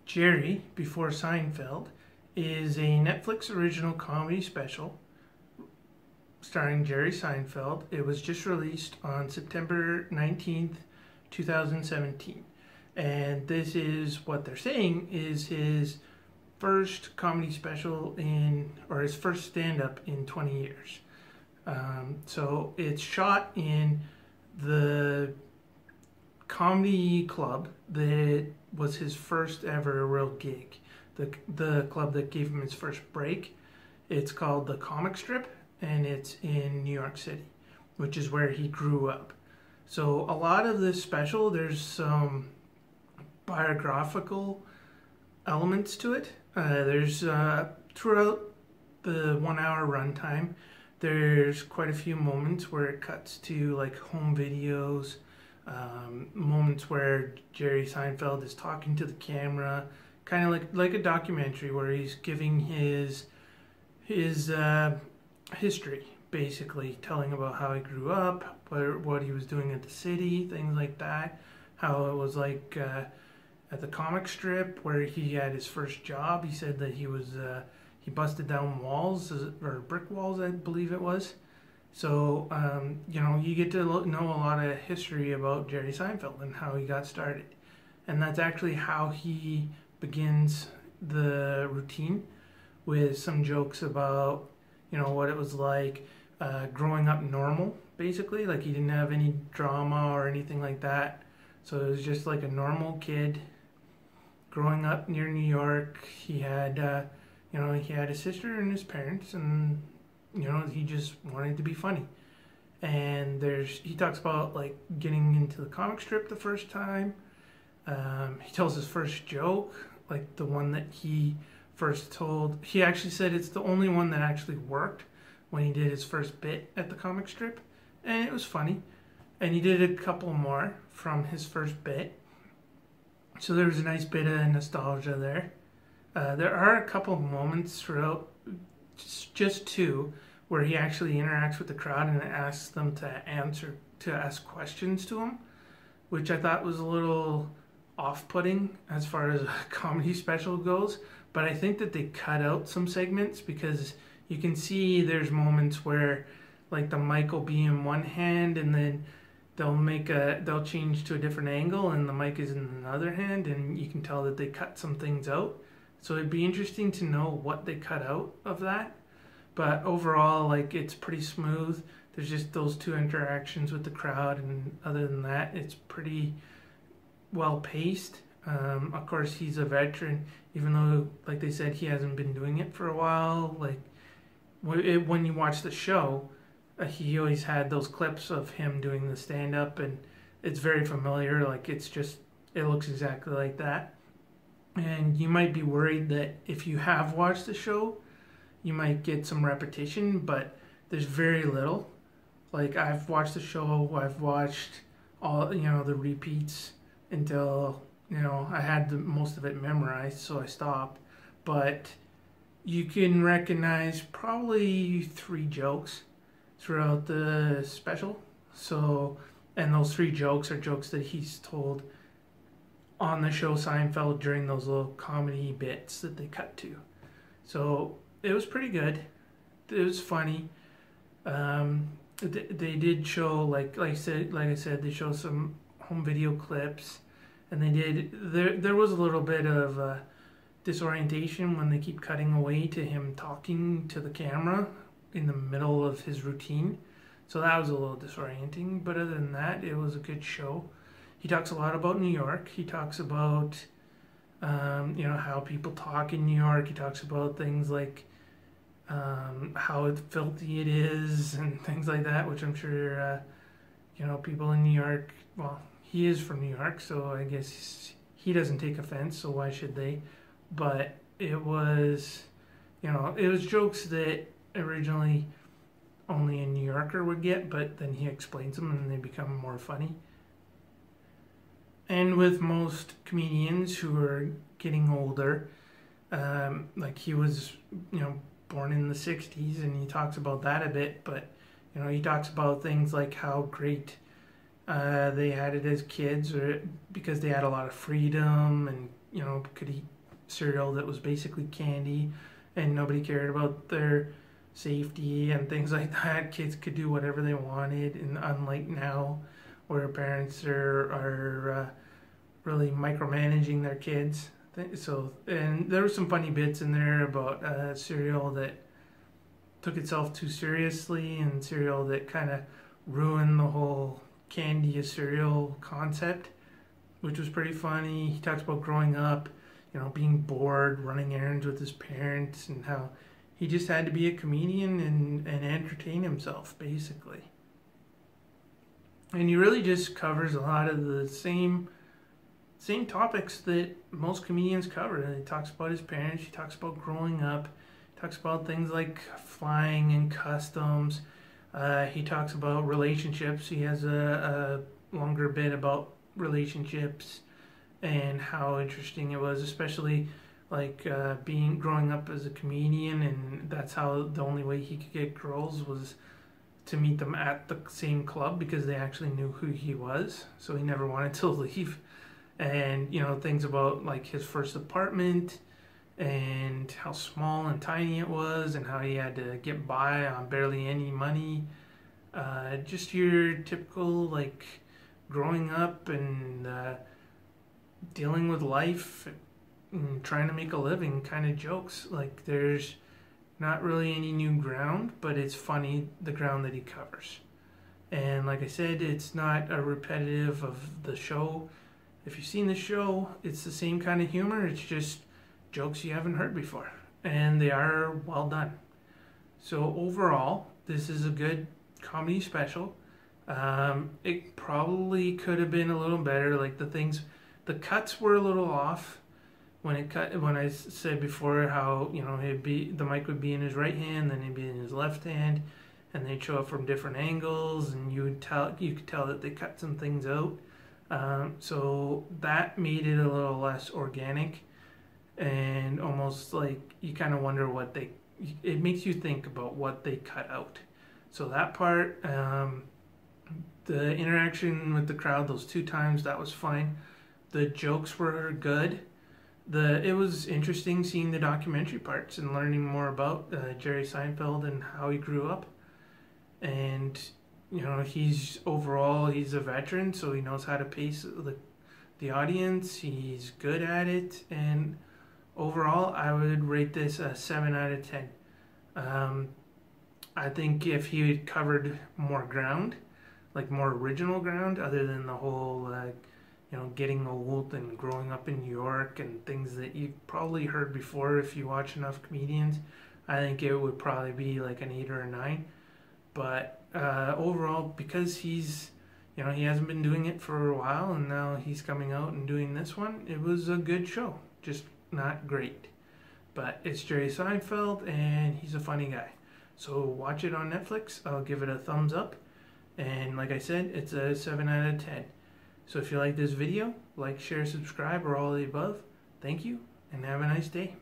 Jerry Before Seinfeld is a Netflix original comedy special starring Jerry Seinfeld. It was just released on September 19th, 2017. And this is what they're saying is his first comedy special or his first stand-up in 20 years. So it's shot in the comedy club that was his first ever real gig. The club that gave him his first break. It's called the Comic Strip, and it's in New York City, which is where he grew up. So a lot of this special, there's some biographical elements to it. There's throughout the 1 hour runtime, there's quite a few moments where it cuts to like home videos, moments where Jerry Seinfeld is talking to the camera, kind of like a documentary where he's giving his history, basically telling about how he grew up, what he was doing at the city, things like that, how it was like at the comic strip where he had his first job. He said that he busted down walls, or brick walls, I believe it was. So, you get to know a lot of history about Jerry Seinfeld and how he got started. And that's actually how he begins the routine, with some jokes about, what it was like growing up normal, basically. Like he didn't have any drama or anything like that. So it was just like a normal kid growing up near New York. He had, he had a sister and his parents, and he just wanted to be funny. And he talks about like getting into the comic strip the first time. He tells his first joke, like the one that he first told. He actually said it's the only one that actually worked when he did his first bit at the comic strip, and it was funny. And he did a couple more from his first bit, so there was a nice bit of nostalgia there. There are a couple of moments throughout, just two, where he actually interacts with the crowd and asks them to ask questions to him, which I thought was a little off-putting as far as a comedy special goes. But I think that they cut out some segments, because you can see there's moments where like the mic will be in one hand, and then they'll change to a different angle and the mic is in another hand, and you can tell that they cut some things out. So it'd be interesting to know what they cut out of that. But overall, like, it's pretty smooth. There's just those two interactions with the crowd, and other than that, it's pretty well paced. Of course, he's a veteran, even though, like they said, he hasn't been doing it for a while. Like, when you watch the show, he always had those clips of him doing the stand-up, and it's very familiar. Like, it looks exactly like that. And you might be worried that if you have watched the show, you might get some repetition, but there's very little. Like, I've watched the show, I've watched all, the repeats until, I had most of it memorized, so I stopped. But you can recognize probably 3 jokes throughout the special. So, and those 3 jokes are jokes that he's told on the show Seinfeld during those little comedy bits that they cut to. So it was pretty good. It was funny. They did show, like I said, they show some home video clips, and there was a little bit of disorientation when they keep cutting away to him talking to the camera in the middle of his routine. So that was a little disorienting, but other than that, it was a good show. He talks a lot about New York. He talks about, how people talk in New York. He talks about things like how filthy it is and things like that, which I'm sure, people in New York, well, he is from New York, so I guess he doesn't take offense, so why should they? But it was jokes that originally only a New Yorker would get, but then he explains them and they become more funny. And with most comedians who are getting older, like he was, born in the 60s, and he talks about that a bit, but, he talks about things like how great they had it as kids, or because they had a lot of freedom and, could eat cereal that was basically candy, and nobody cared about their safety and things like that. Kids could do whatever they wanted, and unlike now, where parents are really micromanaging their kids. So, and there were some funny bits in there about cereal that took itself too seriously, and cereal that kind of ruined the whole candy as cereal concept, which was pretty funny. He talks about growing up, being bored, running errands with his parents, and how he just had to be a comedian and entertain himself, basically. And he really just covers a lot of the same topics that most comedians cover. And he talks about his parents, he talks about growing up, he talks about things like flying and customs. He talks about relationships. He has a longer bit about relationships and how interesting it was, especially like growing up as a comedian, and that's how the only way he could get girls was to meet them at the same club, because they actually knew who he was, so he never wanted to leave. And things about like his first apartment and how small and tiny it was, and how he had to get by on barely any money. Just your typical like growing up and dealing with life and trying to make a living kind of jokes. Like, there's not really any new ground, but it's funny, the ground that he covers. And like I said, it's not a repetitive of the show. If you've seen the show, it's the same kind of humor. It's just jokes you haven't heard before, and they are well done. So overall, this is a good comedy special. It probably could have been a little better. Like the cuts were a little off. When I said before how the mic would be in his right hand, then it'd be in his left hand, and they'd show up from different angles, and you could tell that they cut some things out. So that made it a little less organic, and almost like you kind of wonder it makes you think about what they cut out. So that part, the interaction with the crowd, those 2 times, that was fine. The jokes were good. It was interesting seeing the documentary parts and learning more about Jerry Seinfeld and how he grew up. And he's a veteran, so he knows how to pace the audience. He's good at it, and overall, I would rate this a 7 out of 10. I think if he had covered more ground, like more original ground, other than the whole getting old and growing up in New York and things that you've probably heard before if you watch enough comedians, I think it would probably be like an 8 or a 9. But overall, because he hasn't been doing it for a while, and now he's coming out and doing this one, it was a good show, just not great. But it's Jerry Seinfeld, and he's a funny guy. So watch it on Netflix. I'll give it a thumbs up. And like I said, it's a 7 out of 10. So if you like this video, like, share, subscribe, or all of the above. Thank you, and have a nice day.